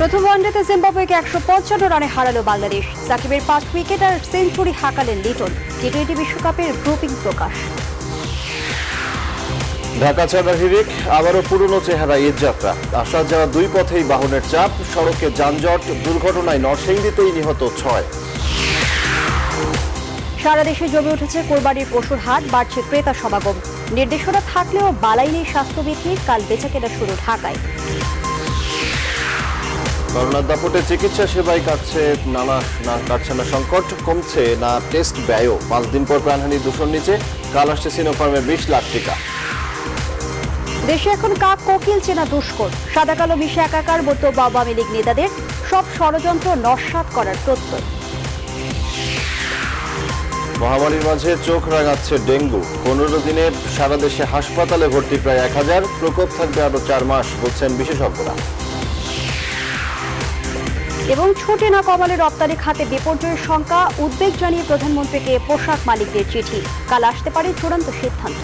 প্রথম ওয়ানডেতে জিম্বাবুয়েকে 155 রানে হারালো বাংলাদেশ। সাকিবের 5 উইকেট আর সেঞ্চুরি হাঁকালেন লিটন। টি-20 বিশ্বকাপের গ্রুপিং প্রকাশ। ঢাকা ছাড়া হিরিক, আবারও পুরনো চেহারা ঈদযাত্রা। আসা যাওয়া দুই পথেই বাহনের চাপ, সড়কে যানজট, দুর্ঘটনায় নরসিংদীতেই নিহত 6। সারা দেশে জমে উঠেছে কোরবানির পশুর হাট, বাড়ছে ক্রেতা সমাগম। নির্দেশনা থাকলেও বালাই নেই স্বাস্থ্যবিধির। কাল বেচাকেনা শুরু ঢাকায়। করোনার দাপটে চিকিৎসা সেবায় কাটছে না সংকট, কমছে না টেস্ট ব্যয়ও। 5 দিন পর প্রাণহানি 200-র নিচে। কাল আসছে সিনোফার্মে 20 লাখ টাকা। দেশে এখন কাক কোকিল চেনা দুষ্কর। সাদা কালো মিশে একাকার বক্তব্য আওয়ামী লীগ নেতাদের। সব ষড়যন্ত্র নস্যাৎ করার প্রত্যয়। মহামারীর মাঝে চোখ রাঙাচ্ছে ডেঙ্গু। 15 দিনে সারা দেশে হাসপাতালে ভর্তি প্রায় 1000। প্রকোপ থাকবে আরো 4 মাস বলছেন বিশেষজ্ঞরা। এবং ছুটে না কমালে রপ্তানি খাতে বিপর্যয়ের শঙ্কা। উদ্বেগ জানিয়ে প্রধানমন্ত্রীকে পোশাক মালিকদের চিঠি। কাল আসতে পারে চূড়ান্ত সিদ্ধান্ত।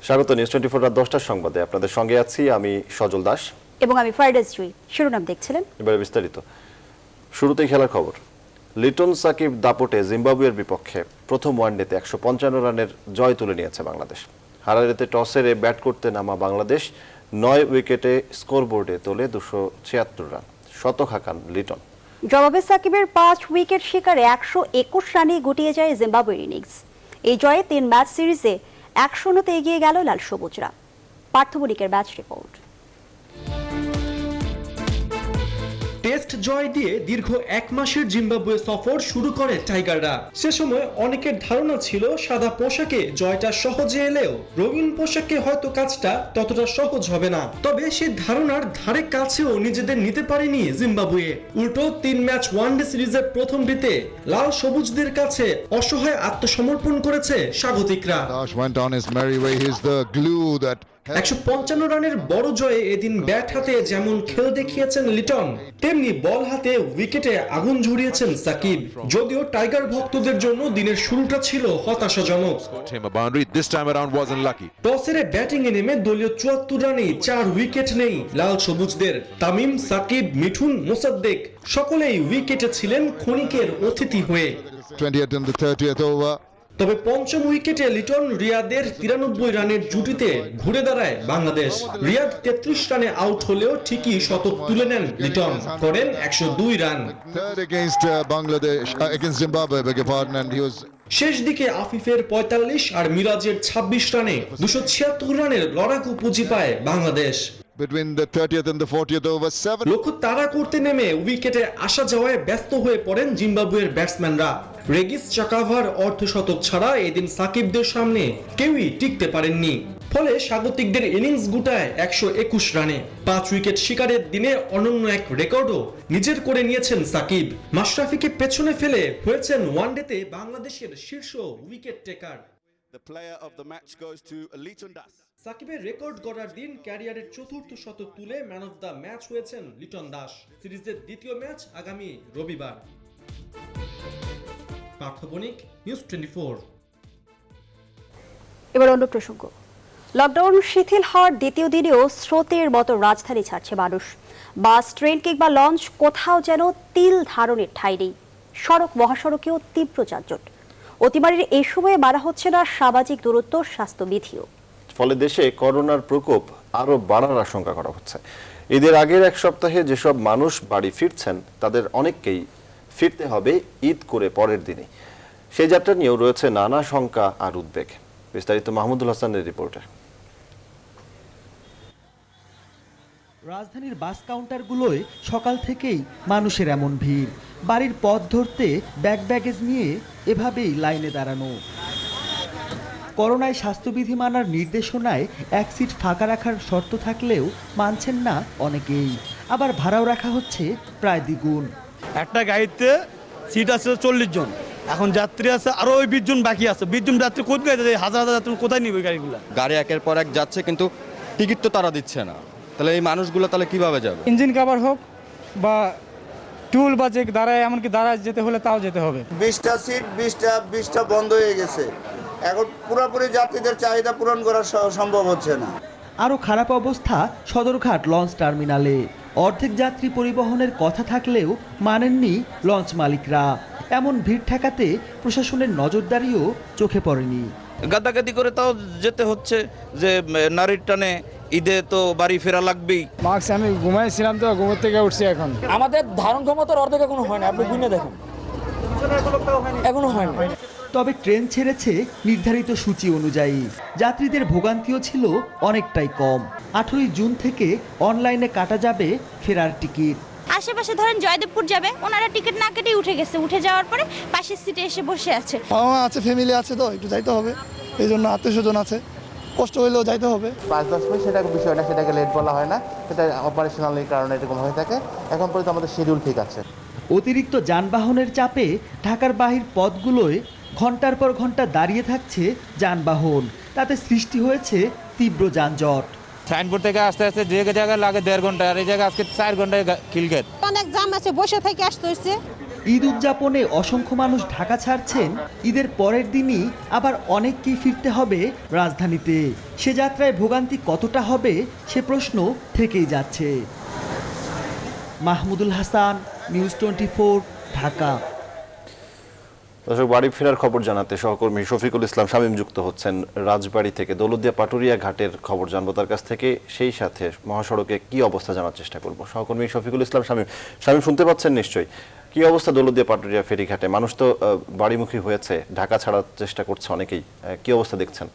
স্বাগত নিউজ 24 রাত 10টার সংবাদে। আপনাদের সঙ্গে আছি আমি সজল দাস এবং আমি ফারদাস জুই। শিরোনাম দেখছিলেন, এবারে বিস্তারিত। শুরুতেই খেলার খবর। লিটন সাকিব দাপটে জিম্বাবুয়ের বিপক্ষে প্রথম ওয়ানডেতে 155 রানের জয় তুলে নিয়েছে বাংলাদেশ। হারারেতে টসে ব্যাট করতে নামা বাংলাদেশ 9 উইকেটে স্কোরবোর্ডে তোলে 276 রান। শতক হাঁকান লিটন। জবাবে সাকিবের 5 উইকেট শিকারে 121 রানে গুটিয়ে যায় জিম্বাবুয়ের ইনিংস। এই জয়ে 3 ম্যাচ সিরিজে 1-0-তে এগিয়ে গেল লাল সবুজরা। পার্থ বণিকের ম্যাচ রিপোর্ট। টেস্ট জয় দিয়ে দীর্ঘ 1 মাসের জিম্বাবুয়ে সফর শুরু করে টাইগাররা। সে সময় অনেকের ধারণা ছিল সাদা পোশাকে জয়টা সহজে এলেও রঙিন পোশাকে হয়তো কাজটা ততটা সহজ হবে না। তবে সেই ধারণার ধারে কাছেও নিজেদের নিতে পারেনি জিম্বাবুয়ে। উল্টো 3 ম্যাচ ওয়ানডে সিরিজের প্রথমটিতে লাল সবুজদের কাছে অসহায় আত্মসমর্পণ করেছে স্বাগতিকরা। 155 রানের বড় জয়ে এদিন ব্যাট হাতে যেমন খেল দেখিয়েছেন লিটন, তেমনি বল হাতে উইকেটে আগুন ঝরিয়েছেন সাকিব। যদিও টাইগার ভক্তদের জন্য দিনের শুরুটা ছিল হতাশাজনক। টসের ব্যাটিং এ নেমে দলীয় 74 রানেই 4 উইকেট নেই লাল সবুজদের। তামিম, সাকিব, মিঠুন, মোসাদ্দেক সকলেই উইকেটে ছিলেন ক্ষণিকের অতিথি হয়ে। তবে পঞ্চম উইকেটে লিটন রিয়াদের 93 রানের জুটিতে ঘুরে দাঁড়ায় বাংলাদেশ। রিয়াদ 33 রানে আউট হলেও ঠিকই শতক তুলে নেন লিটন, করেন 102 রান। শেষ দিকে আফিফের 45 আর মিরাজের 26 রানে 276 রানের লড়াকু পুঁজি পায় বাংলাদেশ। লক্ষ্য তাড়া করতে নেমে উইকেটে আসা যাওয়ায় ব্যস্ত হয়ে পড়েন জিম্বাবুয়ের ব্যাটসম্যানরা। রেগিস চাকাভার অর্ধশতক ছাড়া এদিন সাকিবদের সামনে কেউই টিকতে পারেননি। ফলে স্বাগতিকদের ইনিংস গুটায় 121 রানে 5 উইকেট শিকারের দিনে অনন্য এক রেকর্ডও নিজের করে নিয়েছেন সাকিব। মাশরাফিকে পেছনে ফেলে হয়েছেন ওয়ানডেতে বাংলাদেশের শীর্ষ উইকেট টেকার। সাকিবের রেকর্ড গড়ার দিন ক্যারিয়ারের 4র্থ শতক তুলে ম্যান অফ দ্য ম্যাচ হয়েছেন লিটন দাস। সিরিজের দ্বিতীয় ম্যাচ আগামী রবিবার। পার্থ বণিক, নিউজ 24। এবার অন্য প্রসঙ্গ। লকডাউন শিথিল হওয়ার দ্বিতীয় দিনেও স্রোতের মতো রাজধানী ছাড়ছে মানুষ। বাস, ট্রেন কিংবা লঞ্চ, কোথাও যেন তিল ধারণের ঠাঁই নেই। সড়ক মহাসড়কেও তীব্র যানজট। অতিমারির এই সময়ে মানা হচ্ছে না সামাজিক দূরত্ব, স্বাস্থ্যবিধিও। ফলে দেশে করোনার প্রকোপ আরো বাড়ার আশঙ্কা করা হচ্ছে। ঈদের আগের 1 সপ্তাহে যেসব মানুষ বাড়ি ফিরছেন তাদের অনেককেই ফিরতে হবে ঈদ করে পরের দিনে। সেই যাত্রা নিয়েও রয়েছে নানা শঙ্কা আর উদ্বেগ। বিস্তারিত মাহমুদুল হাসানের রিপোর্টে। রাজধানীর বাস কাউন্টারগুলোয় সকাল থেকেই মানুষের এমন ভিড়। বাড়ির পথ ধরতে ব্যাগেজ নিয়ে এভাবেই লাইনে দাঁড়ানো। করোনায় স্বাস্থ্যবিধি মানার নির্দেশনায় 1 সিট ফাঁকা রাখার শর্ত থাকলেও মানছেন না অনেকেই। আবার ভাড়াও রাখা হচ্ছে প্রায় দ্বিগুণ। একটা গাড়িতে সিট আছে 40 জন, এখন যাত্রী আছে আরো ওই 20 জন বাকি আছে। 20 জন যাত্রী কোথায় যাচ্ছে? হাজার হাজার যাত্রী কোথায় নিবে গাড়িগুলো? গাড়ি একের পর এক যাচ্ছে কিন্তু টিকিট তো তারা দিচ্ছে না। তাহলে এই মানুষগুলো তাহলে কিভাবে যাবে? ইঞ্জিন কভার হোক বা টুল বা যে দাঁড়ায় এমনকি দাঁড়ায় যেতে হলে তাও যেতে হবে। 20টা সিট 20টা বন্ধ হয়ে গেছে। এখন পুরোপুরি যাত্রীদের চাহিদা পূরণ করা সম্ভব হচ্ছে না। আরও খারাপ অবস্থা সদরঘাট লঞ্চ টার্মিনালে। অর্ধেক যাত্রী পরিবহনের কথা থাকলেও মানেননি লঞ্চ মালিকরা। এমন ভিড় ঠেকাতে প্রশাসনের নজরদারিও চোখে পড়েনি। গাদাগাদি করে তাও যেতে হচ্ছে, যে নারীর টানে ঈদে তো বাড়ি ফেরা লাগবেই। মার্কস আমি ঘুমাইছিলাম তো, ঘুমের থেকে উঠছি এখন। আমাদের ধারণ ক্ষমতার অর্ধেক এখনো হয় না, আপনি গুনে দেখেন এখনো হয় না। তবে ট্রেন ছেড়েছে নির্ধারিত সূচি অনুযায়ী। যাত্রীদের ভোগান্তিও ছিল অনেকটাই কম। 18 জুন থেকে অনলাইনে কাটা যাবে ফেরার টিকিট। আশেপাশে ধরেন জয়দেবপুর যাবে, ওনারা টিকিট না কেটেই উঠে গেছে, উঠে যাওয়ার পরে পাশের সিটে এসে বসে আছে। আছে, ফ্যামিলি আছে, তো একটু যাইতে হবে, এই জন্য আত্মীয় স্বজন আছে, কষ্ট হইলেও যাইতে হবে। 5-10 মিনিট সেটা বিষয় না, সেটাকে লেট বলা হয় না, সেটা অপারেশনালের কারণে এরকম হয়ে থাকে। এখন পর্যন্ত আমাদের শিডিউল ঠিক আছে। অতিরিক্ত যানবাহনের চাপে ঢাকার বাহির পথগুলোয় ঘন্টার পর ঘন্টা দাঁড়িয়ে থাকছে যানবাহন। তাতে সৃষ্টি হয়েছে তীব্র যানজট। সাইনবোর্ড থেকে আস্তে আস্তে যে জায়গায় লাগে 1.5 ঘন্টা, আর এই জায়গায় আজকে 4 ঘন্টায় খিলগেট। অনেক জাম আছে, বসে থেকে আসতে হচ্ছে। ঈদ উদযাপনে অসংখ্য মানুষ ঢাকা ছাড়ছেন। ঈদের পরের দিনই আবার অনেককেই ফিরতে হবে রাজধানীতে। সে যাত্রায় ভোগান্তি কতটা হবে সে প্রশ্ন থেকেই যাচ্ছে। মাহমুদুল হাসান, নিউজ 24, ঢাকা। দর্শক, বাড়ি ফেরার খবর জানাতে সহকর্মী শফিকুল ইসলাম শামীম যুক্ত হচ্ছেন রাজবাড়ী থেকে। দৌলতদিয়া পাটুরিয়া ঘাটের খবর জানবো তার কাছ থেকে, সেই সাথে মহাসড়কে কি অবস্থা জানার চেষ্টা করব। সহকর্মী শফিকুল ইসলাম শামীম শুনতে পাচ্ছেন নিশ্চয়ই? কি অবস্থা দৌলতদিয়া পাটুরিয়া ফেরিঘাটে? মানুষ তো বাড়িমুখী হয়েছে, ঢাকা ছাড়ার চেষ্টা করছে অনেকেই। কি অবস্থা দেখছেন?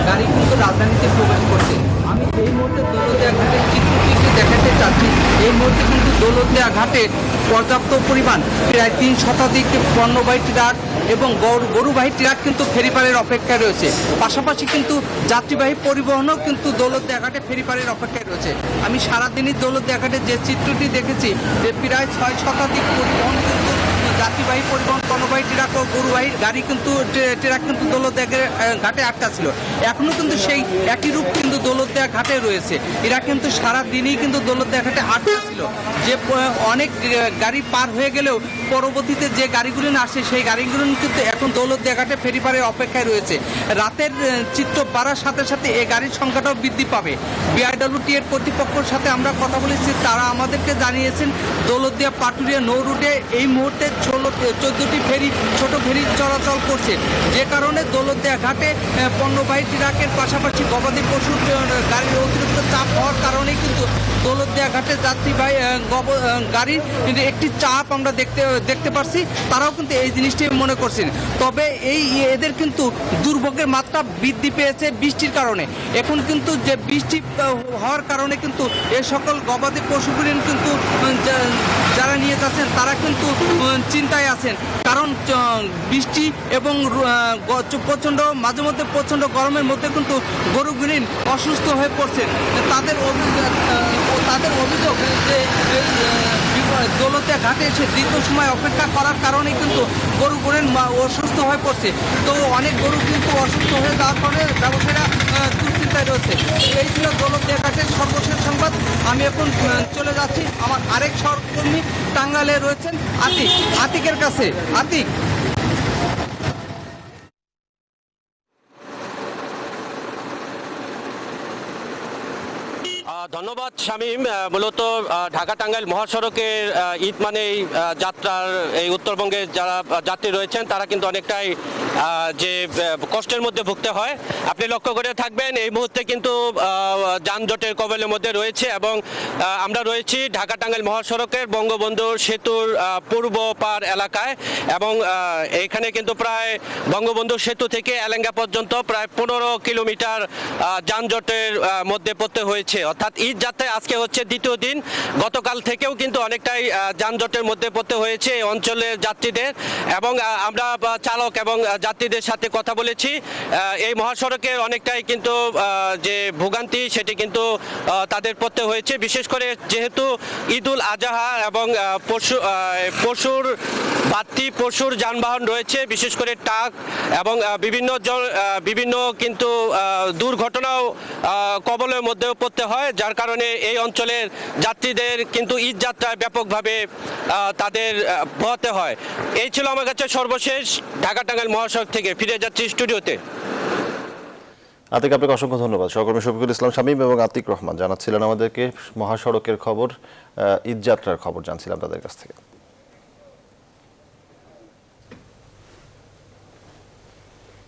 গাড়ি কিন্তু রাজধানীতে প্রবেশ করছে। আমি এই মুহূর্তে দৌলতদিয়া ঘাটের চিত্রটিকে দেখাতে চাচ্ছি। এই মুহূর্তে কিন্তু দৌলতদিয়া ঘাটে পর্যাপ্ত পরিমাণ প্রায় 3 শতাধিক পণ্যবাহী ট্রাক এবং গরুবাহী ট্রাক কিন্তু ফেরিপারের অপেক্ষায় রয়েছে। পাশাপাশি কিন্তু যাত্রীবাহী পরিবহনও কিন্তু দৌলতদিয়া ঘাটে ফেরিপারের অপেক্ষায় রয়েছে। আমি সারাদিনই দৌলতদিয়া ঘাটে যে চিত্রটি দেখেছি, যে প্রায় 6 শতাধিক পরিবহন কিন্তু যাত্রীবাহী পরিবহন, পণ্যবাহী ট্রাক ও গরুবাহী গাড়ি কিন্তু ট্রাক কিন্তু দৌলতদিয়া ঘাটে আটকা ছিল। এখনো কিন্তু সেই একই রূপ কিন্তু দৌলতদিয়া ঘাটে রয়েছে। এরা কিন্তু সারা দিনই কিন্তু দৌলতদিয়া ঘাটে আটকা ছিল। যে অনেক গাড়ি পার হয়ে গেলেও পরবর্তীতে যে গাড়িগুলো আসে সেই গাড়িগুলো কিন্তু এখন দৌলতদিয়া ঘাটে ফেরিপারের অপেক্ষায় রয়েছে। রাতের চিত্র বাড়ার সাথে সাথে এই গাড়ির সংখ্যাটাও বৃদ্ধি পাবে। বিআরডব্লিউটি এর কর্তৃপক্ষের সাথে আমরা কথা বলেছি, তারা আমাদেরকে জানিয়েছেন দৌলতদিয়া পাটুরিয়া নৌ রুটে এই মুহূর্তে 14টি ফেরি, ছোট ফেরি চলাচল করছে। যে কারণে দৌলতদিয়া ঘাটে পণ্যবাহী ট্রাকের পাশাপাশি গবাদি পশুর গাড়ির অতিরিক্ত চাপ হওয়ার কারণেই কিন্তু দৌলতদিয়া ঘাটে যাত্রীবাহী গাড়ির একটি চাপ আমরা দেখতে পাচ্ছি। তারাও কিন্তু এই জিনিসটি মনে করছেন। তবে এদের কিন্তু দুর্ভোগের মাত্রা বৃদ্ধি পেয়েছে বৃষ্টির কারণে। এখন কিন্তু যে বৃষ্টি হওয়ার কারণে কিন্তু এই সকল গবাদি পশুগুলি কিন্তু যারা নিয়ে যাচ্ছেন তারা কিন্তু চিন্তায় আছেন। কারণ বৃষ্টি এবং প্রচণ্ড মাঝে মধ্যে প্রচণ্ড গরমের মধ্যে কিন্তু গরুগুলি অসুস্থ হয়ে পড়ছেন। তাদের অভিযোগ যে দৌলতদিয়া ঘাটে এসে দীর্ঘ সময় অপেক্ষা করার কারণে কিন্তু গরুগুলি অসুস্থ হয়ে পড়ছে। তো অনেক গরু কিন্তু অসুস্থ হয়ে যাওয়ার ফলে ব্যবসায়ীরা দুশ্চিন্তায় রয়েছে। এই ছিল দৌলতদিয়া ঘাটের সর্বশেষ সংবাদ। আমি এখন চলে যাচ্ছি আমার আরেক সহকর্মী টাঙ্গাইলে রয়েছেন আতিকের কাছে। আতিক, ধন্যবাদ শামীম। মূলত ঢাকা টাঙ্গাইল মহাসড়কের ঈদ মানেই যাত্রার এই উত্তরবঙ্গের যারা যাত্রী রয়েছেন তারা কিন্তু অনেকটাই যে কষ্টের মধ্যে ভুগতে হয়। আপনি লক্ষ্য করে থাকবেন এই মুহূর্তে কিন্তু যানজটের কবলের মধ্যে রয়েছে এবং আমরা রয়েছি ঢাকা টাঙ্গাইল মহাসড়কের বঙ্গবন্ধু সেতুর পূর্ব পার এলাকায় এবং এখানে কিন্তু প্রায় বঙ্গবন্ধু সেতু থেকে এলেঙ্গা পর্যন্ত প্রায় 15 কিলোমিটার যানজটের মধ্যে পড়তে হয়েছে। অর্থাৎ ঈদ যাত্রায় আজকে হচ্ছে দ্বিতীয় দিন। গতকাল থেকেও কিন্তু অনেকটাই যানজটের মধ্যে পড়তে হয়েছে এই অঞ্চলের যাত্রীদের, এবং আমরা চালক এবং যাত্রীদের সাথে কথা বলেছি। এই মহাসড়কের অনেকটাই কিন্তু যে ভোগান্তি সেটি কিন্তু তাদের পড়তে হয়েছে, বিশেষ করে যেহেতু ঈদুল আজহা এবং পশুর বাড়তি পশুর যানবাহন রয়েছে, বিশেষ করে ট্রাক এবং বিভিন্ন কিন্তু দুর্ঘটনাও কবলের মধ্যেও পড়তে হয়, যার কারণে এই অঞ্চলের যাত্রীদের কিন্তু ঈদ যাত্রায় ব্যাপকভাবে তাদের পোহাতে হয়। এই ছিল আমার কাছে সর্বশেষ। ঢাকা টাঙ্গাইল মহাসড়ক থেকে ফিরে যাচ্ছি স্টুডিওতে। আতিক, আপনাকে অসংখ্য ধন্যবাদ। সহকর্মী শফিকুল ইসলাম শামীম এবং আতিক রহমান জানাচ্ছিলেন আমাদেরকে মহাসড়কের খবর, ঈদ যাত্রার খবর জানছিলাম তাদের কাছ থেকে।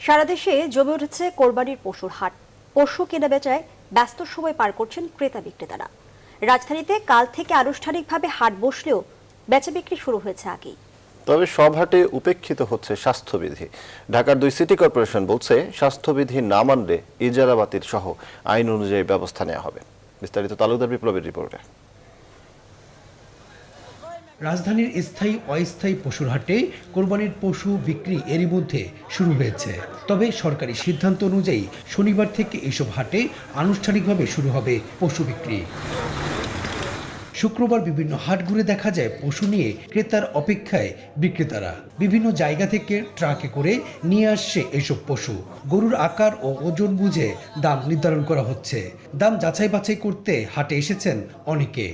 সারা দেশে জমে উঠেছে কোরবানির পশুর হাট। পশু কেনা বেচায় ব্যস্ত সময় পার করছেন ক্রেতা বিক্রেতারা। রাজধানীতে কাল থেকে আনুষ্ঠানিকভাবে হাট বসলেও বেচা বিক্রি শুরু হয়েছে আগেই। তবে সব হাটে উপেক্ষিত হচ্ছে স্বাস্থ্যবিধি। ঢাকার 2 সিটি কর্পোরেশন বলছে স্বাস্থ্যবিধি না মানলে ইজারা বাতিল সহ আইন অনুযায়ী ব্যবস্থা নেওয়া হবে। বিস্তারিত তালুকদার বিপ্লবের রিপোর্টে। রাজধানীর স্থায়ী অস্থায়ী পশুর হাটে কোরবানির পশু বিক্রি এরই মধ্যে শুরু হয়েছে। তবে সরকারি সিদ্ধান্ত অনুযায়ী শনিবার থেকে এসব হাটে আনুষ্ঠানিকভাবে শুরু হবে পশু বিক্রি। শুক্রবার বিভিন্ন হাট ঘুরে দেখা যায় পশু নিয়ে ক্রেতার অপেক্ষায় বিক্রেতারা। বিভিন্ন জায়গা থেকে ট্রাকে করে নিয়ে আসছে এসব পশু। গরুর আকার ও ওজন বুঝে দাম নির্ধারণ করা হচ্ছে। দাম যাচাই বাছাই করতে হাটে এসেছেন অনেকে।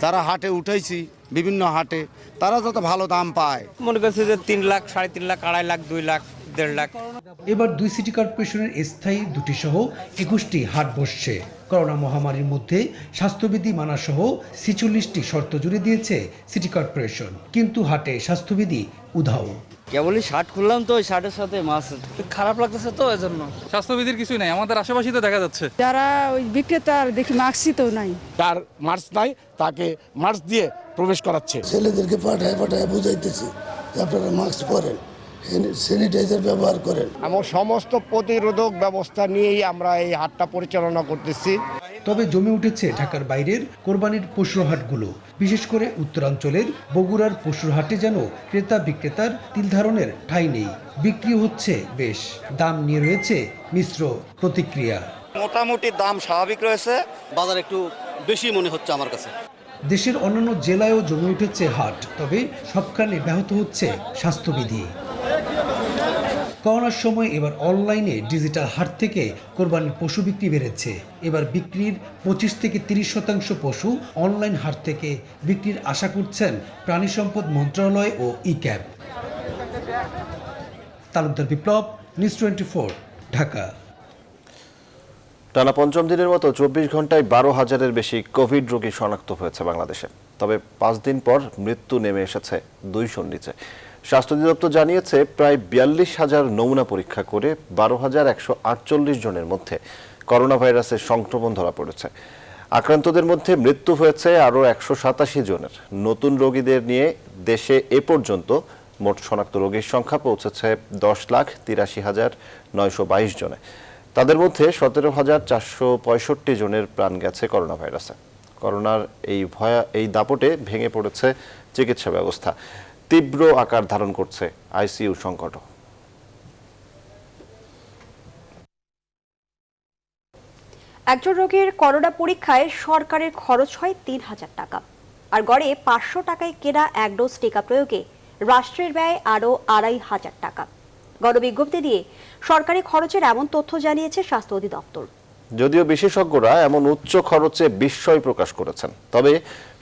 যারা হাটে উঠাইছি বিভিন্ন হাটে, তারা যত ভালো দাম পায়, মনে করছে যে 3 লাখ, 3.5 লাখ, 2.5 লাখ, 2 লাখ, 1.5 লাখ। এবার 2 সিটি কর্পোরেশনের স্থায়ী 2টি সহ 21টি হাট বসছে। করোনা মহামারীর মধ্যে স্বাস্থ্যবিধি মানা সহ 46টি শর্ত জুড়ে দিয়েছে সিটি কর্পোরেশন, কিন্তু হাটে স্বাস্থ্যবিধি উধাও। কেবলই শার্ট খুললাম তো ওই শার্টের সাথে মাছ খারাপ লাগতেছে, তো এজন্য স্বাস্থ্যবিধির কিছুই নাই, আমাদের আশেপাশেই তো দেখা যাচ্ছে। যারা ওই বিক্রেতার দেখি মাস্কই তো নাই, তার মাস্ক নাই, তাকে মাস্ক দিয়ে প্রবেশ করাচ্ছে। ছেলেদেরকে পাঠায় বুঝাইতেছি যে আপনারা মাস্ক পরেন, স্যানিটাইজার ব্যবহার করেন। এবং সমস্ত প্রতিরোধক ব্যবস্থা নিয়েই আমরা এই হাটটা পরিচালনা করতেছি। তবে জমে উঠেছে ঢাকার বাইরের কোরবানির পশুর হাটগুলো। বিশেষ করে উত্তরাঞ্চলের বগুড়ার পশুর হাটে যেন ক্রেতা বিক্রেতার তিল ধারণের ঠাঁই নেই। বিক্রি হচ্ছে বেশ, দাম নিয়ে রয়েছে মিশ্র প্রতিক্রিয়া। মোটামুটি দাম স্বাভাবিক রয়েছে, বাজার একটু বেশি মনে হচ্ছে আমার কাছে। দেশের অন্যান্য জেলায়ও জমে উঠেছে হাট, তবে সবখানে ব্যাহত হচ্ছে স্বাস্থ্যবিধি। করোনার সময় এবার অনলাইনে ডিজিটাল হাট থেকে কোরবানির পশু বিক্রি বেড়েছে। এবার বিক্রির 25 থেকে 30% পশু অনলাইন হাট থেকে বিক্রির আশা করছেন প্রাণী সম্পদ মন্ত্রণালয় ও ইক্যাব। তালুকদার বিপ্লব, নিউজ 24, ঢাকা। টানা 5ম দিনের মতো 24 ঘন্টায় 12,000-এর বেশি কোভিড রোগী শনাক্ত হয়েছে বাংলাদেশে। তবে 5 দিন পর মৃত্যু নেমে এসেছে 200-র নিচে। স্বাস্থ্য অধিদপ্তর জানিয়েছে প্রায় 42,000 নমুনা পরীক্ষা করে 12,148 জনের মধ্যে করোনা ভাইরাসের সংক্রমণ ধরা পড়েছে। আক্রান্তদের মধ্যে মৃত্যু হয়েছে আরও 187 জনের। নতুন রোগীদের নিয়ে দেশে এ পর্যন্ত মোট শনাক্ত রোগীর সংখ্যা পৌঁছেছে 10,83,922 জনে। তাদের মধ্যে 17,465 জনের প্রাণ গেছে করোনা ভাইরাসে। করোনার এই দাপটে ভেঙে পড়েছে চিকিৎসা ব্যবস্থা। তীব্র আকার ধারণ করছে আইসিইউ সংকট। একজন রোগীর করোনা পরীক্ষায় সরকারের খরচ হয় 3,000 টাকা, আর গড়ে 500 টাকায় কেনা এক ডোজ টিকা প্রয়োগে রাষ্ট্রের ব্যয় আরও 2,500 টাকা। গণবিজ্ঞপ্তি দিয়ে সরকারি খরচের এমন তথ্য জানিয়েছে স্বাস্থ্য অধিদপ্তর। যদিও বিশেষজ্ঞরা এমন উচ্চ খরচে বিস্ময় প্রকাশ করেছেন, তবে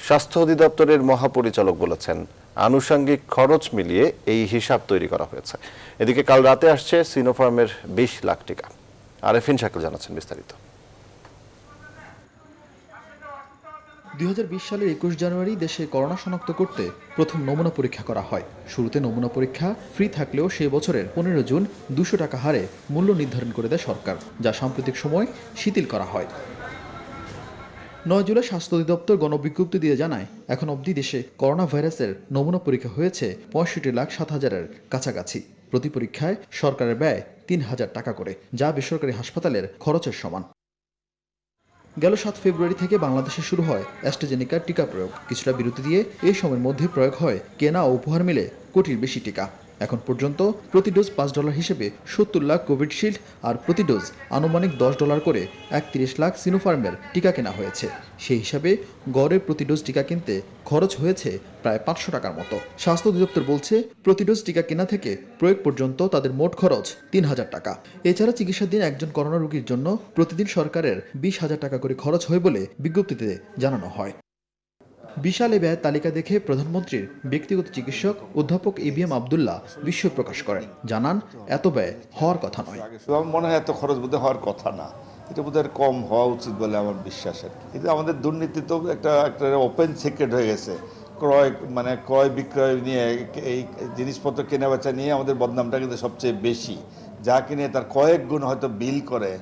স্বাস্থ্য অধিদপ্তরের মহাপরিচালক বলেছেন আনুষঙ্গিক খরচ মিলিয়ে এই হিসাব তৈরি করা হয়েছে। এদিকে কাল রাতে আসছে সিনোফার্মের 20 লাখ টিকা। আরেফিন শাকিল জানাচ্ছেন বিস্তারিত। 2020 সালের 21 জানুয়ারি দেশে করোনা শনাক্ত করতে প্রথম নমুনা পরীক্ষা করা হয়। শুরুতে নমুনা পরীক্ষা ফ্রি থাকলেও সেই বছরের 15 জুন 200 টাকা হারে মূল্য নির্ধারণ করে দেয় সরকার, যা সাম্প্রতিক সময় শিথিল করা হয়। 9 জুলাই স্বাস্থ্য অধিদপ্তর গণবিজ্ঞপ্তি দিয়ে জানায় এখন অবধি দেশে করোনা ভাইরাসের নমুনা পরীক্ষা হয়েছে 65,07,000-এর কাছাকাছি। প্রতি পরীক্ষায় সরকারের ব্যয় 3,000 টাকা করে, যা বেসরকারি হাসপাতালের খরচের সমান। গেল 7 ফেব্রুয়ারি থেকে বাংলাদেশে শুরু হয় অ্যাস্ট্রাজেনিকার টিকা প্রয়োগ। কিছুটা বিরতি দিয়ে এই সময়ের মধ্যে প্রয়োগ হয় কেনা ও উপহার মিলে কোটির বেশি টিকা। এখন পর্যন্ত প্রতি ডোজ $5 হিসেবে 70 লাখ কোভিডশিল্ড আর প্রতি ডোজ আনুমানিক $10 করে 31 লাখ সিনোফার্মের টিকা কেনা হয়েছে। সেই হিসাবে গড়ে প্রতি ডোজ টিকা কিনতে খরচ হয়েছে প্রায় 500 টাকার মতো। স্বাস্থ্য অধিদপ্তর বলছে প্রতি ডোজ টিকা কেনা থেকে প্রয়োগ পর্যন্ত তাদের মোট খরচ 3000 টাকা। এছাড়া চিকিৎসাধীন একজন করোনা রোগীর জন্য প্রতিদিন সরকারের 20,000 টাকা করে খরচ হয় বলে বিজ্ঞপ্তিতে জানানো হয়। বিশাল এ ব্যয়ের তালিকা দেখে প্রধানমন্ত্রীর ব্যক্তিগত চিকিৎসক অধ্যাপক এবিএম আব্দুল্লাহ বিস্ময় প্রকাশ করেন। জানান, এত ব্যয় হওয়ার কথা নয়। আমার মনে হয় এত খরচ বোধহয় হওয়ার কথা না, এটা বোধহয় কম হওয়া উচিত বলে আমার বিশ্বাস। কিন্তু আমাদের দুর্নীতি তো একটা ওপেন সিক্রেট হয়ে গেছে। ক্রয় বিক্রয় নিয়ে, এই জিনিসপত্র কেনা বেচা নিয়ে আমাদের বদনামটা কিন্তু সবচেয়ে বেশি। যা কিনে তার কয়েক গুণ হয়তো বিল করে।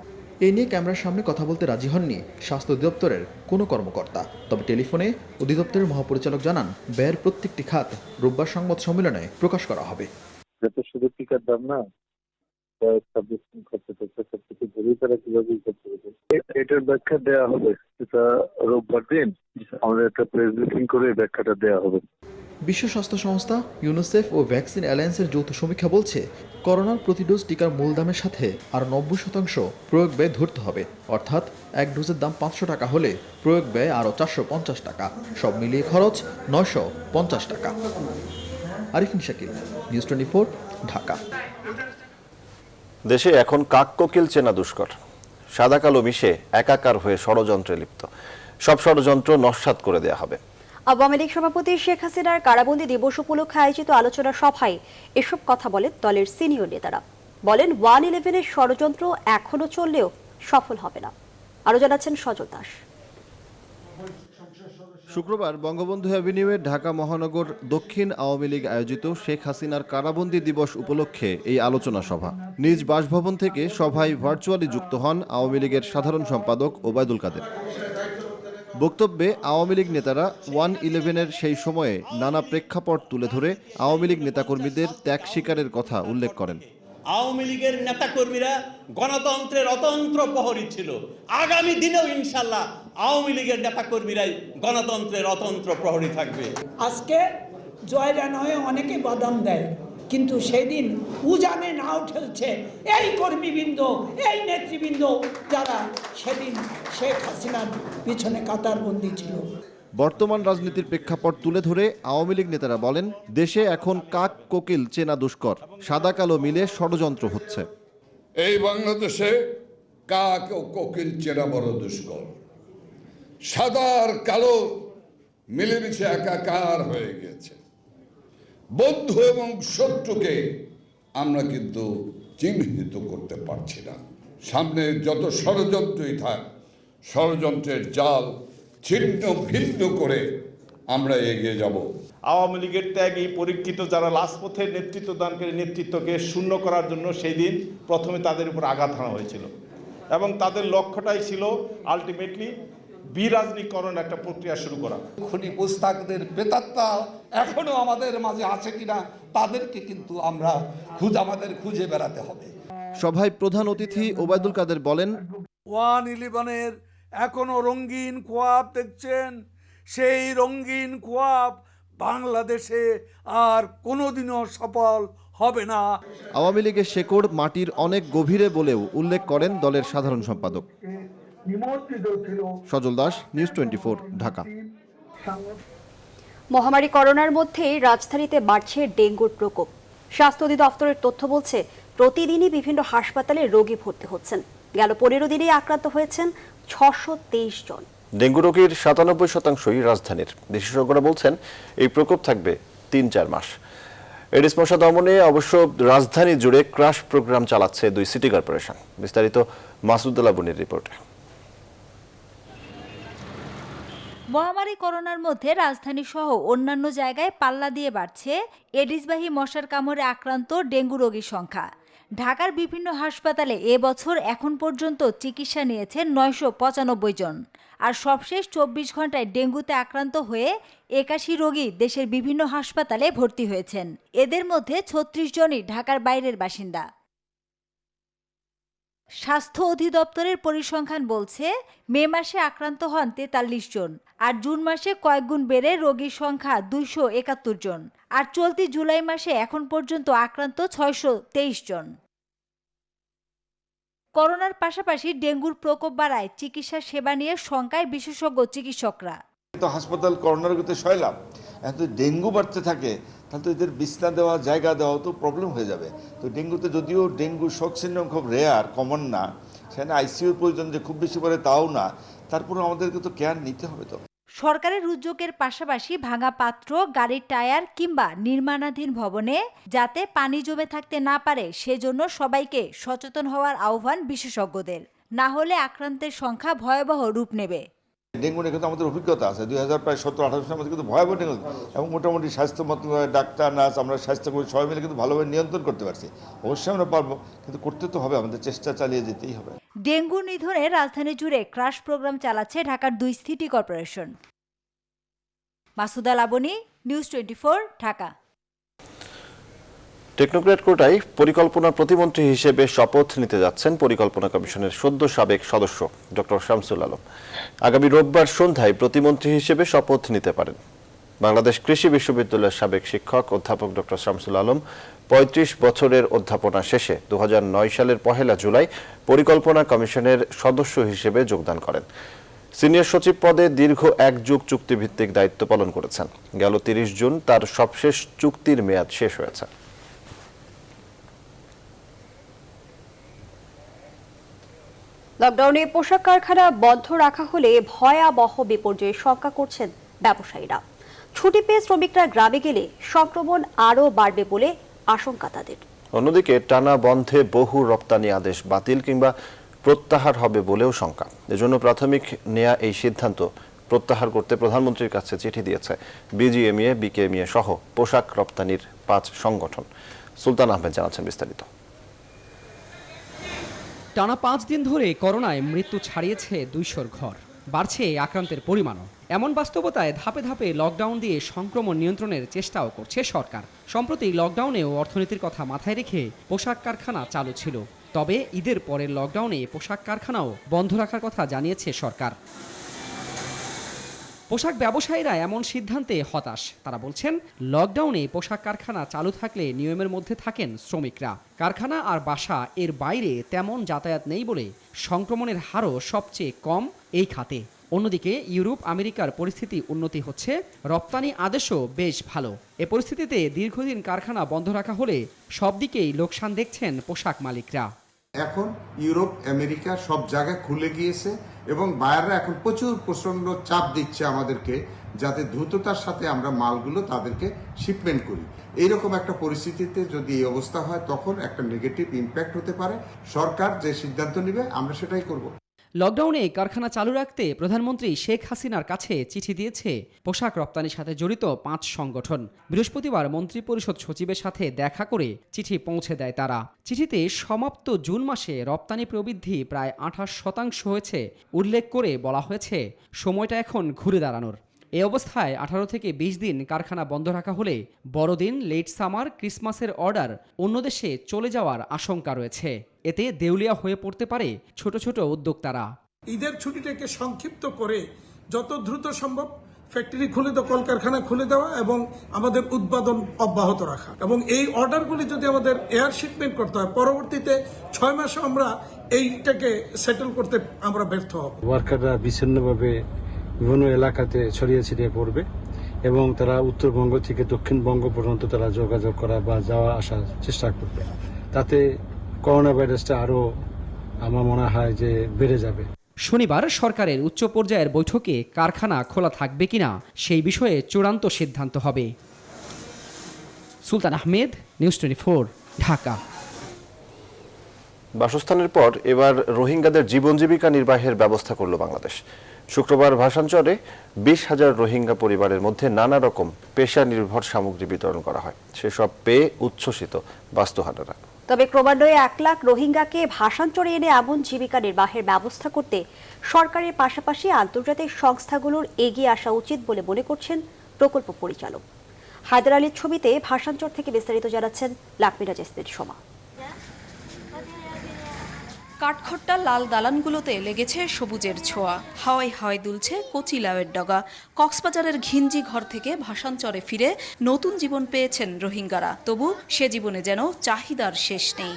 এ নিয়ে ক্যামেরার সামনে কথা বলতে রাজি হননি স্বাস্থ্য অধিদপ্তরের কোনো কর্মকর্তা। তবে টেলিফোনে অধিদপ্তরের মহাপরিচালক জানান, ব্যয়ের প্রত্যেকটি খাত রোববার সংবাদ সম্মেলনে প্রকাশ করা হবে। এটা শুধু টিকার দাম না, এটার ব্যাখ্যা দেওয়া হবে। এটা রোববার দিন আমাদের একটা প্রেস ব্রিফিং করে ব্যাখ্যাটা দেওয়া হবে। বিশ্ব স্বাস্থ্য সংস্থা, ইউনিসেফ ও ভ্যাকসিন অ্যালায়েন্সের যৌথ সমীক্ষা বলছে, করোনার প্রতি ডোজ টিকার মূল দামের সাথে আর 90% প্রয়োগ ব্যয় ধরতে হবে। অর্থাৎ এক ডোজের দাম 500 টাকা হলে প্রয়োগ ব্যয় আরও 450 টাকা। সব মিলিয়ে খরচ 950 টাকা। আরিফিন শাকিল, নিউজ 24, ঢাকা। দেশে এখন কাক কোকিল চেনা দুষ্কর। সাদা কালো মিশে একাকার হয়ে ষড়যন্ত্রে লিপ্ত। সব ষড়যন্ত্র নস্যাৎ করে দেয়া হবে। আওয়ামী লীগ সভাপতি শেখ হাসিনার কারাবন্দী দিবস উপলক্ষে আয়োজিত আলোচনা সভায় এসব কথা বলেন দলের সিনিয়র নেতারা। বলেন, 111-এর ষড়যন্ত্র এখনো চললেও সফল হবে না। আরো জানাচ্ছেন সজল দাস। শুক্রবার বঙ্গবন্ধু অ্যাভিনিউয়ে ঢাকা মহানগর দক্ষিণ আওয়ামী লীগ আয়োজিত শেখ হাসিনার কারাবন্দী দিবস উপলক্ষে এই আলোচনা সভা। নিজ বাসভবন থেকে সভায় ভার্চুয়ালি যুক্ত হন আওয়ামী লীগের সাধারণ সম্পাদক ওবায়দুল কাদের। বক্তব্যে আওয়ামী লীগ নেতারা 111-এর সেই সময়ে নানা প্রেক্ষাপট তুলে ধরে আওয়ামী লীগ নেতাকর্মীদের ত্যাগ স্বীকারের কথা উল্লেখ করেন। আওয়ামী লীগের নেতাকর্মীরা গণতন্ত্রের অতন্ত্র প্রহরী ছিল। আগামী দিনেও ইনশাল্লাহ আওয়ামী লীগের নেতাকর্মীরাই গণতন্ত্রের অতন্ত্র প্রহরী থাকবে। আজকে জয়রা নয় অনেকে বাদাম দেয়, কিন্তু সেদিন উজানে নাও ঠেলছে এই কর্মীবৃন্দ, এই নেতৃবৃন্দ যারা সেদিন শেখ হাসিনার পিছনে কাতারবন্দি ছিল। বর্তমান রাজনীতির প্রেক্ষাপট তুলে ধরে আওয়ামী লীগ নেতারা বলেন, দেশে এখন কাক কোকিল চেনা দুষ্কর। সাদা কালো মিলে ষড়যন্ত্র হচ্ছে। এই বাংলাদেশে কাক ও কোকিল চেনা বড় দুষ্কর। সাদা আর কালো মিলেমিশে একাকার হয়ে গেছে। বন্ধু এবং শত্রুকে আমরা কিন্তু চিহ্নিত করতে পারছি না। সামনে যত ষড়যন্ত্রই থাক, ষড়যন্ত্রের জাল ছিন্ন ভিন্ন করে আমরা এগিয়ে যাব। আওয়ামী লীগের ত্যাগী পরীক্ষিত যারা রাজপথের নেতৃত্ব দানকারী নেতৃত্বকে শূন্য করার জন্য সেই দিন প্রথমে তাদের উপর আঘাত হানা হয়েছিল এবং তাদের লক্ষ্যটাই ছিল আলটিমেটলি বিরাজনীকরণ একটা প্রক্রিয়া শুরু করা। খুনি মুস্তাকদের প্রেতাত্মা এখনো আমাদের মাঝে আছে কিনা তাদেরকে কিন্তু আমাদের খুঁজে বেড়াতে হবে। সভায় প্রধান অতিথি ওবায়দুল কাদের বলেন, 111-এর এখনো রঙিন খোয়াব দেখছেন। সেই রঙিন খোয়াব বাংলাদেশে আর কোনোদিনও সফল হবে না। আওয়ামী লীগের শেকড় মাটির অনেক গভীরে বলেও উল্লেখ করেন দলের সাধারণ সম্পাদক। সজল দাস, নিউজ 24, ঢাকা। মহামারী করোনার মধ্যেই রাজধানীতে বাড়ছে ডেঙ্গুর প্রকোপ। স্বাস্থ্য অধিদপ্তরের তথ্য বলছে, প্রতিদিনই বিভিন্ন হাসপাতালে রোগী ভর্তি হচ্ছেন। গেল 15 দিনেই আক্রান্ত হয়েছেন 623 জন। ডেঙ্গু রোগীর 97%ই রাজধানীর। বিশেষজ্ঞরা বলছেন, এই প্রকোপ থাকবে 3-4 মাস। এডিস মশা দমনে অবশ্য রাজধানী জুড়ে ক্রাশ প্রোগ্রাম চালাচ্ছে 2 সিটি কর্পোরেশন। বিস্তারিত মাসুদুল্লাহ বুনির রিপোর্টে। মহামারী করোনার মধ্যে রাজধানী সহ অন্যান্য জায়গায় পাল্লা দিয়ে বাড়ছে এডিসবাহী মশার কামড়ে আক্রান্ত ডেঙ্গু রোগীর সংখ্যা। ঢাকার বিভিন্ন হাসপাতালে এবছর এখন পর্যন্ত চিকিৎসা নিয়েছেন 995 জন। আর সবশেষ 24 ঘন্টায় ডেঙ্গুতে আক্রান্ত হয়ে 81 রোগী দেশের বিভিন্ন হাসপাতালে ভর্তি হয়েছেন। এদের মধ্যে 36 জনই ঢাকার বাইরের বাসিন্দা। স্বাস্থ্য অধিদপ্তরের পরিসংখ্যান বলছে মে মাসে আক্রান্ত হন 43 জন, আর জুন মাসে কয়েকগুণ বেড়ে রোগীর সংখ্যা 271 জন, আর চলতি জুলাই মাসে এখন পর্যন্ত আক্রান্ত 623 জন। করোনার পাশাপাশি ডেঙ্গুর প্রকোপ বাড়ায় চিকিৎসা সেবা নিয়ে শঙ্কায় বিশেষজ্ঞ চিকিৎসকরা। তো হাসপাতাল করোনার রোগীতে সয়লাম, এখন যদি ডেঙ্গু বাড়তে থাকে তাহলে তো এদের বিছনা দেওয়া, জায়গা দেওয়া তো প্রবলেম হয়ে যাবে। তো ডেঙ্গুতে যদিও ডেঙ্গু শক সিনড্রোম খুব রেয়ার, কমন না, সেখানে আইসিইউর প্রয়োজন যে খুব বেশি পড়ে তাও না, তারপরে আমাদেরকে তো কেয়ার নিতে হবে। তো সরকারের উদ্যোগের পাশাপাশি ভাঙা পাত্র, গাড়ির টায়ার কিংবা নির্মাণাধীন ভবনে যাতে পানি জমে থাকতে না পারে সেজন্য সবাইকে সচেতন হওয়ার আহ্বান বিশেষজ্ঞদের। না হলে আক্রান্তের সংখ্যা ভয়াবহ রূপ নেবে। ডেঙ্গু নিয়ে কিন্তু আমাদের অভিজ্ঞতা আছে, 2017-18 সালের মধ্যে কিন্তু ভয়াবহ ডেঙ্গু, এবং মোটামুটি স্বাস্থ্য মন্ত্রণালয়, ডাক্তার, নার্স, আমরা স্বাস্থ্যকর্মী সবাই মিলে কিন্তু ভালোভাবে নিয়ন্ত্রণ করতে পারছি। অবশ্যই আমরা পারবো, কিন্তু করতে তো হবে, আমাদের চেষ্টা চালিয়ে যেতেই হবে। ডেঙ্গু নিধনে রাজধানী জুড়ে ক্রাশ প্রোগ্রাম চালাচ্ছে ঢাকার 2 city corporation. Masuda Laboni, news 24, Dhaka. Technocrat কোটায় পরিকল্পনা প্রতিমন্ত্রী হিসেবে শপথ নিতে যাচ্ছেন পরিকল্পনা কমিশনের সদ্য সাবেক সদস্য ডক্টর শামসুল আলম। আগামী রোববার সন্ধ্যায় প্রতিমন্ত্রী হিসেবে শপথ নিতে পারেন। বাংলাদেশ কৃষি বিশ্ববিদ্যালয়ের সাবেক শিক্ষক অধ্যাপক ডক্টর শামসুল আলম 35 বছরের অধ্যাপনা শেষে 2009 সালের 1 জুলাই পরিকল্পনা কমিশনের সদস্য হিসেবে যোগদান করেন। সিনিয়র সচিব পদে দীর্ঘ 1 যুগ চুক্তিভিত্তিক দায়িত্ব পালন করেছেন। গেল 30 জুন তার সবশেষ চুক্তির মেয়াদ শেষ হয়েছে। লকডাউনে পোশাক কারখানা বন্ধ রাখা হলে ভয়াবহ বিপর্যয়ের শঙ্কা করছেন ব্যবসায়ীরা। ছুটি পেয়ে শ্রমিকরা গ্রামে গেলে সংক্রমণ আরও বাড়বে বলে আশঙ্কা তাদের। অন্যদিকে টানা বন্ধে বহু রপ্তানি আদেশ বাতিল কিংবা প্রত্যাহার হবে বলেও শঙ্কা। এজন্য প্রাথমিক নেয়া এই সিদ্ধান্ত প্রত্যাহার করতে প্রধানমন্ত্রীর কাছে চিঠি দিয়েছে বিজিএমইএ, বিকেএমইএ সহ পোশাক রপ্তানির 5 সংগঠন। সুলতান আহমেদ জানাচ্ছেন বিস্তারিত। টানা 5 দিন ধরে করোনায় মৃত্যু ছাড়িয়েছে 200 ঘর, বাড়ছে আক্রান্তের পরিমাণও। এমন বাস্তবতায় ধাপে ধাপে লকডাউন দিয়ে সংক্রমণ নিয়ন্ত্রণের চেষ্টাও করছে সরকার। সম্প্রতি লকডাউনেও অর্থনীতির কথা মাথায় রেখে পোশাক কারখানা চালু ছিল, তবে ঈদের পরের লকডাউনে পোশাক কারখানাও বন্ধ রাখার কথা জানিয়েছে সরকার। পোশাক ব্যবসায়ীরা এমন সিদ্ধান্তে হতাশ। তারা বলছেন, লকডাউনে পোশাক কারখানা চালু থাকলে নিয়মের মধ্যে থাকেন শ্রমিকরা। কারখানা আর বাসা এর বাইরে তেমন যাতায়াত নেই বলে সংক্রমণের হারও সবচেয়ে কম এই খাতে। অন্যদিকে ইউরোপ আমেরিকার পরিস্থিতি উন্নতি হচ্ছে, রপ্তানি আদেশও বেশ ভালো। এ পরিস্থিতিতে দীর্ঘদিন কারখানা বন্ধ রাখা হলে সব দিকেই লোকসান দেখছেন পোশাক মালিকরা। এখন ইউরোপ আমেরিকা সব জায়গা খুলে গিয়েছে এবং বায়াররা এখন প্রচণ্ড চাপ দিচ্ছে আমাদেরকে, যাতে দ্রুততার সাথে আমরা মালগুলো তাদেরকে শিপমেন্ট করি। এইরকম একটা পরিস্থিতিতে যদি এই অবস্থা হয় তখন একটা নেগেটিভ ইম্প্যাক্ট হতে পারে। সরকার যে সিদ্ধান্ত নেবে আমরা সেটাই করব। লকডাউনে কারখানা চালু রাখতে প্রধানমন্ত্রী শেখ হাসিনার কাছে চিঠি দিয়েছে পোশাক রপ্তানির সাথে জড়িত 5 সংগঠন। বৃহস্পতিবার মন্ত্রিপরিষদ সচিবের সাথে দেখা করে চিঠি পৌঁছে দেয় তারা। চিঠিতে সমাপ্ত জুন মাসে রপ্তানি প্রবৃদ্ধি প্রায় 28% হয়েছে উল্লেখ করে বলা হয়েছে সময়টা এখন ঘুরে দাঁড়ানোর। এ অবস্থায় 18 থেকে 20 দিন কারখানা বন্ধ রাখা হলে বড়দিন, লেট সামার, ক্রিসমাসের অর্ডার অন্য দেশে চলে যাওয়ার আশঙ্কা রয়েছে। এতে দেউলিয়া হয়ে পড়তে পারে ছোট ছোট উদ্যোক্তারা। ঈদের ছুটিটাকে সংক্ষিপ্ত করে যত দ্রুত সম্ভব ফ্যাক্টরি খুলে দেওয়া, কলকারখানা খুলে দেওয়া এবং আমাদের উৎপাদন অব্যাহত রাখা, এবং এই অর্ডারগুলি যদি আমাদের এয়ার শিপমেন্ট করতে হয় পরবর্তীতে 6 মাসে আমরা এইটাকে সেটেল করতে আমরা ব্যর্থ হব। ওয়ার্কাররা বিচ্ছিন্নভাবে বিভিন্ন এলাকাতে ছড়িয়ে ছিটিয়ে পড়বে এবং তারা উত্তরবঙ্গ থেকে দক্ষিণবঙ্গ পর্যন্ত তারা যোগাযোগ করা বা যাওয়া আসার চেষ্টা করবে। তাতে করোনা ভাইরাসটা আরও আমার মনে হয় যে বেড়ে যাবে। শনিবার সরকারের উচ্চ পর্যায়ের বৈঠকে কারখানা খোলা থাকবে কিনা সেই বিষয়ে চূড়ান্ত সিদ্ধান্ত হবে। সুলতান আহমেদ, নিউজ 24, ঢাকা। বাসস্থানের পর এবার রোহিঙ্গাদের জীবন জীবিকা নির্বাহের ব্যবস্থা করল বাংলাদেশ। শুক্রবার ভাসানচরে 20,000 রোহিঙ্গা পরিবারের মধ্যে নানা রকম পেশা নির্ভর সামগ্রী বিতরণ করা হয়। সেসব পেয়ে উচ্ছ্বসিত বাস্তুহারারা। তবে ক্রমান্বয়ে 1 লাখ রোহিঙ্গাকে ভাসানচরে এনে এমন জীবিকা নির্বাহের ব্যবস্থা করতে সরকারের পাশাপাশি আন্তর্জাতিক সংস্থাগুলোর এগিয়ে আসা উচিত বলে মনে করছেন প্রকল্প পরিচালক। হায়দার আলীর ছবিতে ভাসানচর থেকে বিস্তারিত জানাচ্ছেন লাকমিরা জেসমিন সোমা। কাঠখোট্টা লাল দালানগুলোতে লেগেছে সবুজের ছোঁয়া, হাওয়ায় হাওয়ায় দুলছে কচি লাউয়ের ডগা। কক্সবাজারের ঘিঞ্জি ঘর থেকে ভাসানচরে ফিরে নতুন জীবন পেয়েছেন রোহিঙ্গারা, তবু সে জীবনে যেন চাহিদার শেষ নেই।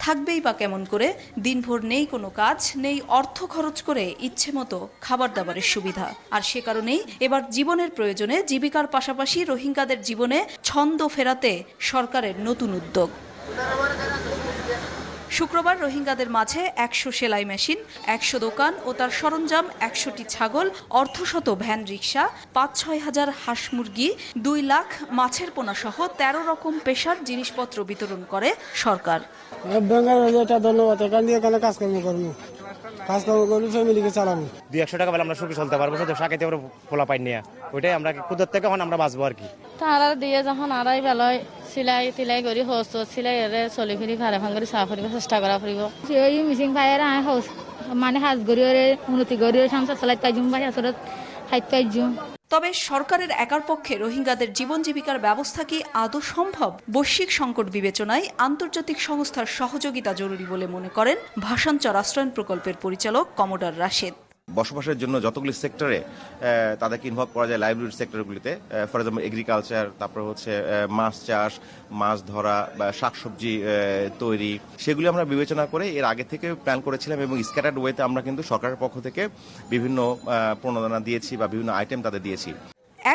থাকবেই বা কেমন করে, দিনভর নেই কোনো কাজ, নেই অর্থ খরচ করে ইচ্ছে মতো খাবার দাবারের সুবিধা। আর সে কারণেই এবার জীবনের প্রয়োজনে জীবিকার পাশাপাশি রোহিঙ্গাদের জীবনে ছন্দ ফেরাতে সরকারের নতুন উদ্যোগ। শুক্রবার রোহিঙ্গাদের মাঝে ১০০ সেলাই মেশিন, ১০০ দোকান ও তার সরঞ্জাম, ১০০টি ছাগল, অর্ধশত ভ্যান রিক্সা, ৫-৬ হাজার হাঁস মুরগি, ২ লাখ মাছের পোনা সহ ১৩ রকম পেশার জিনিসপত্র বিতরণ করে সরকার। ধন্যবাদ, এখান দিয়ে এখানে কাজকর্ম করবো, ফ্যামিলিকে চালাবো। ২০০ টাকা পেলে আমরা সুখী চলতে পারবো, শুধু সাকাইতে পারবো ফোলা পাই নিয়ে, ওইটাই আমরা কুদরত থেকে এখন আমরা বাঁচবো আর কি। তারা দিয়ে যখন আড়াই বেলায় সিলাই টিলাই করি হোস সিলাই চলি ফিরি ভাড়া ভাঙ করে চাহ ফুরিব চেষ্টা করা ফুরিব ওই মিচিং পায়ের হোস মানে হাজ গড়ি উন্নতি গড়ি সংসার চালাই পাইজুম ভাই আসলে খাইতে পাইজুম। তবে সরকারের একার পক্ষে রোহিঙ্গাদের জীবন জীবিকার ব্যবস্থা কি আদৌ সম্ভব? বৈশ্বিক সংকট বিবেচনায় আন্তর্জাতিক সংস্থার সহযোগিতা জরুরি বলে মনে করেন ভাসানচর আশ্রয়ণ প্রকল্পের পরিচালক কমোডর রাশেদ। বসবাসের জন্য যতগুলি সেক্টরে তাদেরকে ইনভলভ করা যায়, লাইভলিহুড সেক্টরগুলিতে, ফর এক্সাম্পল এগ্রিকালচার, তারপর হচ্ছে মাছ চাষ, মাছ ধরা বা শাকসবজি তৈরি, সেগুলি আমরা বিবেচনা করে এর আগে থেকে প্ল্যান করেছিলাম এবং স্ক্যাটার্ড ওয়েতে আমরা কিন্তু সরকারের পক্ষ থেকে বিভিন্ন প্রণোদনা দিয়েছি বা বিভিন্ন আইটেম তাদের দিয়েছি।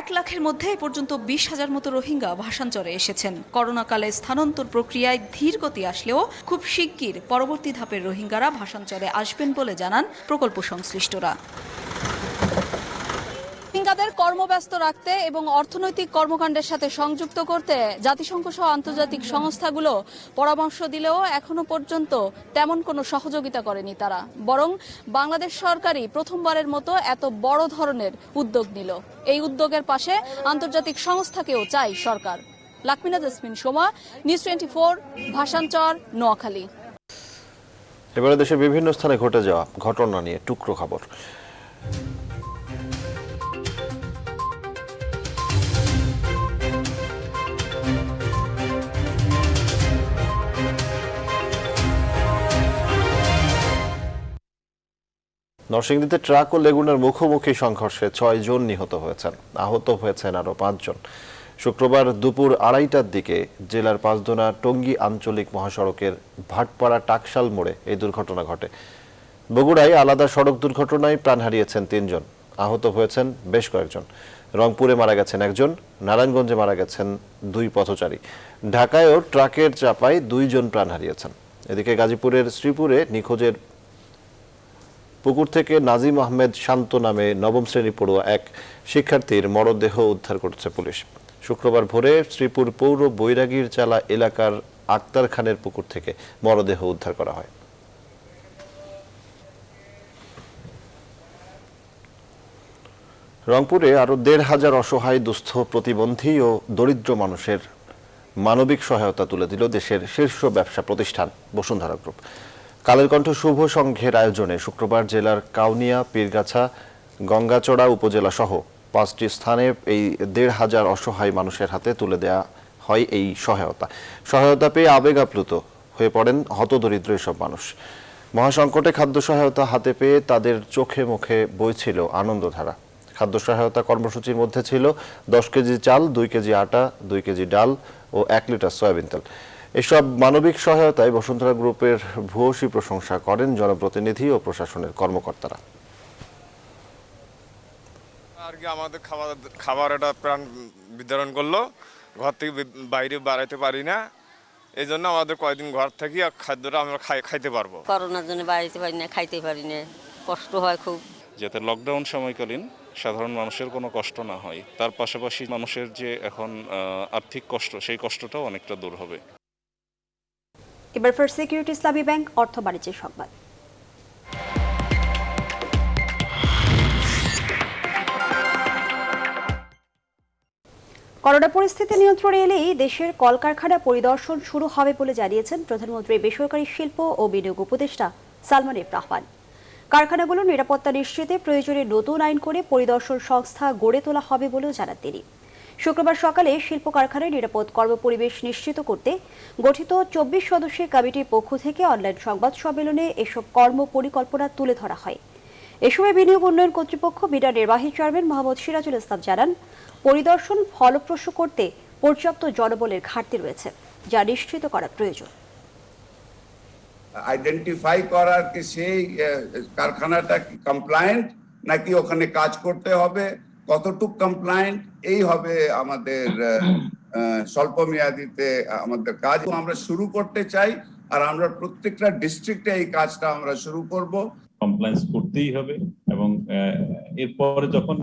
১ লাখের মধ্যে এ পর্যন্ত ২০,০০০ মতো রোহিঙ্গা ভাসানচরে এসেছেন। করোনাকালে স্থানান্তর প্রক্রিয়ায় ধীর গতি আসলেও খুব শিগগির পরবর্তী ধাপের রোহিঙ্গারা ভাসানচরে আসবেন বলে জানান প্রকল্প সংশ্লিষ্টরা। রোহিঙ্গাদের কর্মব্যস্ত রাখতে এবং অর্থনৈতিক কর্মকাণ্ডের সাথে সংযুক্ত করতে জাতিসংঘ সহ আন্তর্জাতিক সংস্থাগুলো পরামর্শ দিলেও এখনো পর্যন্ত তেমন কোনো সহযোগিতা করেনি তারা, বরং বাংলাদেশ সরকারই প্রথমবারের মতো এত বড় ধরনের উদ্যোগ নিল। এই উদ্যোগের পাশে আন্তর্জাতিক সংস্থাকেও চাই সরকার। লাকমিনা জেসমিন, সোমা, নিউজ 24, ভাসানচর, নোয়াখালী। এবারে দেশের বিভিন্ন স্থানে ঘটে যাওয়া ঘটনা নিয়ে টুকরো খবর। নরসিংদীতে ট্রাক ও লেগুনার মুখোমুখি সংঘর্ষে ৬ জন নিহত হয়েছেন, আহত হয়েছেন আরও ৫ জন। শুক্রবার দুপুর ২:৩০টার দিকে জেলার পাঁচদোনা টঙ্গী আঞ্চলিক মহাসড়কের ভাটপাড়া টাকশাল মোড়ে এই দুর্ঘটনা ঘটে। বগুড়ায় আলাদা সড়ক দুর্ঘটনায় প্রাণ হারিয়েছেন ৩ জন, আহত হয়েছেন বেশ কয়েকজন। রংপুরে মারা গেছেন 1 জন, নারায়ণগঞ্জে মারা গেছেন 2 পথচারী। ঢাকায়ও ট্রাকের চাপায় 2 জন প্রাণ হারিয়েছেন। এদিকে গাজীপুরের শ্রীপুরে নিখোঁজের পুকুর থেকে নাজিম আহমেদ শান্ত নামে নবম শ্রেণী পড়ুয়া এক শিক্ষার্থীর মরদেহ উদ্ধার করেছে পুলিশ। শুক্রবার ভোরে শ্রীপুর পৌর বৈরাগীর চালা এলাকার আক্তার খানের পুকুর থেকে মরদেহ উদ্ধার করা হয়। রংপুরে আরো ১৫০০ অসহায়, দুস্থ, প্রতিবন্ধী ও দরিদ্র মানুষের মানবিক সহায়তা তুলে দিল দেশের শীর্ষ ব্যবসা প্রতিষ্ঠান বসুন্ধরা গ্রুপ। কালের কণ্ঠ শুভ সংঘের আয়োজনে শুক্রবার জেলার কাউনিয়া, পীরগাছা, গঙ্গাচড়া উপজেলা সহ 5টি স্থানে এই ১৫০০ অসহায় মানুষের হাতে তুলে দেয়া হয় এই সহায়তা পেয়ে আবেগ আপ্লুত হয়ে পড়েন হতদরিদ্র এসব মানুষ। মহাসংকটে খাদ্য সহায়তা হাতে পেয়ে তাদের চোখে মুখে বইছিল আনন্দধারা। খাদ্য সহায়তা কর্মসূচির মধ্যে ছিল 10 কেজি চাল, 2 কেজি আটা, 2 কেজি ডাল ও 1 লিটার সয়াবিন তেল। এসব মানবিক সহায়তায় বসুন্ধরা গ্রুপের ভূয়সী প্রশংসা করেন জনপ্রতিনিধি ও প্রশাসনের কর্মকর্তারা। আর কি আমাদের খাবার এটা প্রাণ বিতরণ করলো, ঘর থেকে বাইরে বাড়াইতে পারি না, এই জন্য আমাদের কয়েকদিন ঘর থেকে খাদ্যটা আমরা খাইতে পারবো। করোনার জন্য বাড়াইতে পারি না, খাইতে পারি না, কষ্ট হয় খুব। যাতে লকডাউন সময়কালীন সাধারণ মানুষের কোনো কষ্ট না হয়, তার পাশাপাশি মানুষের যে এখন আর্থিক কষ্ট, সেই কষ্টটাও অনেকটা দূর হবে। এবার ফার্স্ট সিকিউরিটি ইসলামী ব্যাংক অর্থ বাণিজ্যের সংবাদ। করোনা পরিস্থিতি নিয়ন্ত্রণে এলেই দেশের কলকারখানা পরিদর্শন শুরু হবে বলে জানিয়েছেন প্রধানমন্ত্রী বেসরকারি শিল্প ও বিনিয়োগ উপদেষ্টা সালমান এফ রহমান। কারখানাগুলোর নিরাপত্তা নিশ্চিতে প্রয়োজনে নতুন আইন করে পরিদর্শন সংস্থা গড়ে তোলা হবে বলেও জানান তিনি। শুক্রবার সকালে শিল্প কারখানায় নিরাপদ কর্মপরিবেশ নিশ্চিত করতে গঠিত 24 সদস্যের কমিটির পক্ষ থেকে অনলাইন সংবাদ সম্মেলনে এসব কর্ম পরিকল্পনা তুলে ধরা হয়। এ সময় বিনিয়োগ উন্নয়ন কর্তৃপক্ষ বিডার নির্বাহী চেয়ারম্যান মোহাম্মদ সিরাজুল ইসলাম জানান, পরিদর্শন ফলপ্রসূ করতে পর্যাপ্ত জনবলের ঘাটতি রয়েছে, যা নিশ্চিত করা প্রয়োজন। আইডেন্টিফাই করার কি সেই কারখানাটা কি কমপ্লায়েন্ট নাকি ওখানে কাজ করতে হবে, কতটুকু কমপ্লায়েন্ট, এই হবে আমাদের স্বল্প মেয়াদিতে আমাদের কাজ আমরা শুরু করতে চাই। আর আমরা প্রত্যেকটা ডিস্ট্রিক্টে এই কাজটা আমরা শুরু করব। কমপ্লায়েন্স করতেই হবে এবং এরপরে যখন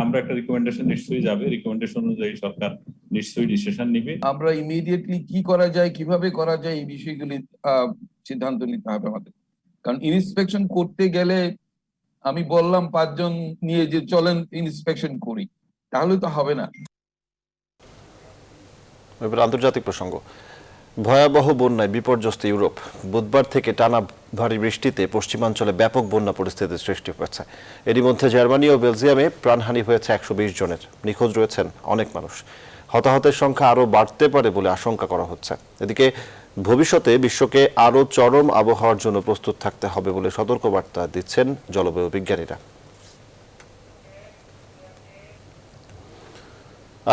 আমরা একটা রিকমেন্ডেশন নিশ্চয়ই যাবে, রিকমেন্ডেশন অনুযায়ী সরকার নিশ্চয়ই ডিসিশন নিবে। আমরা ইমিডিয়েটলি কি করা যায়, কিভাবে করা যায়, এই বিষয়গুলি সিদ্ধান্ত নিতে হবে আমাদের। কারণ ইন্সপেকশন করতে গেলে আমি বললাম 5 জন নিয়ে যে চলেন ইন্সপেকশন করি, তাহলে তো হবে না। এবার আন্তর্জাতিক প্রসঙ্গ। ভয়াবহ বন্যায় বিপর্যস্ত ইউরোপ। বুধবার থেকে টানা ভারী বৃষ্টিতে পশ্চিমাঞ্চলে ব্যাপক বন্যা পরিস্থিতির সৃষ্টি হয়েছে। এরই মধ্যে জার্মানি ও বেলজিয়ামে প্রাণহানি হয়েছে 120 জনের। নিখোঁজ রয়েছেন অনেক মানুষ। হতাহতের সংখ্যা আরও বাড়তে পারে বলে আশঙ্কা করা হচ্ছে। এদিকে ভবিষ্যতে বিশ্বকে আরও চরম আবহাওয়ার জন্য প্রস্তুত থাকতে হবে বলে সতর্কবার্তা দিচ্ছেন জলবায়ু বিজ্ঞানীরা।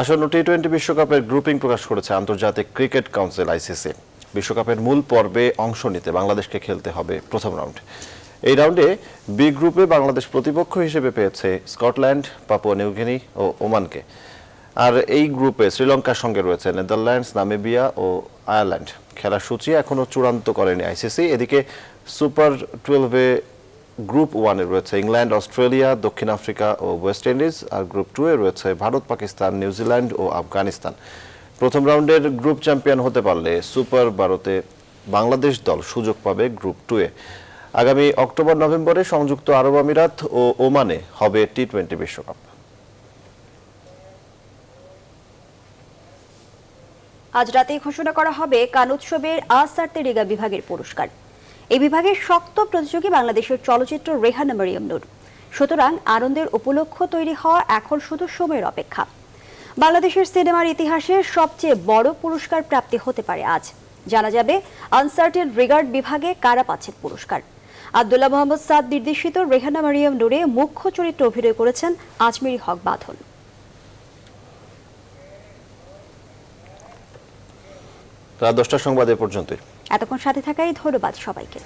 আসন্ন টি-20 বিশ্বকাপের গ্রুপিং প্রকাশ করেছে আন্তর্জাতিক ক্রিকেট কাউন্সিল আইসিসি। বিশ্বকাপের মূল পর্বে অংশ নিতে বাংলাদেশকে খেলতে হবে প্রথম রাউন্ড। এই রাউন্ডে বি গ্রুপে বাংলাদেশ প্রতিপক্ষ হিসেবে পেয়েছে স্কটল্যান্ড, পাপুয়া নিউগিনি ও ওমানকে। আর এই গ্রুপে শ্রীলঙ্কার সঙ্গে রয়েছে নেদারল্যান্ডস, নামিবিয়া ও আয়ারল্যান্ড। খেলার সূচি এখনও চূড়ান্ত করেনি আইসিসি। এদিকে সুপার 12-এ গ্রুপ 1-এ রয়েছে ইংল্যান্ড, অস্ট্রেলিয়া, দক্ষিণ আফ্রিকা ও ওয়েস্ট ইন্ডিজ। আর গ্রুপ 2-এ রয়েছে ভারত, পাকিস্তান, নিউজিল্যান্ড ও আফগানিস্তান। প্রথম রাউন্ডের গ্রুপ চ্যাম্পিয়ন হতে পারলে সুপার 12-তে বাংলাদেশ দল সুযোগ পাবে গ্রুপ 2-এ। আগামী অক্টোবর-নভেম্বরে সংযুক্ত আরব আমিরাত ও ওমানে হবে টি-20 বিশ্বকাপ। আজ রাতে ঘোষণা করা হবে কান উৎসবের আসার্তে রেগা বিভাগের পুরস্কার। এই বিভাগের শক্ত প্রতিযোগী বাংলাদেশের চলচ্চিত্র রেহানা মারিয়াম নূর। সুতরাং আনন্দের উপলক্ষ তৈরি হওয়া এখন শুধু সময়ের অপেক্ষা। বাংলাদেশের সিনেমার ইতিহাসে সবচেয়ে বড় পুরস্কার প্রাপ্তি হতে পারে আজ। জানা যাবে আনসার্টেন রিগার্ড বিভাগে কারা পাচ্ছেন পুরস্কার। আব্দুল্লাহ মোহাম্মদ সাদ নির্দেশিত রেহানা মারিয়াম নূরে মুখ্য চরিত্রে অভিনয় করেছেন আজমেরি হক বাঁধন। রাত 10টার সংবাদ এ পর্যন্তই। এতক্ষণ সাথে থাকাই ধন্যবাদ সবাইকে।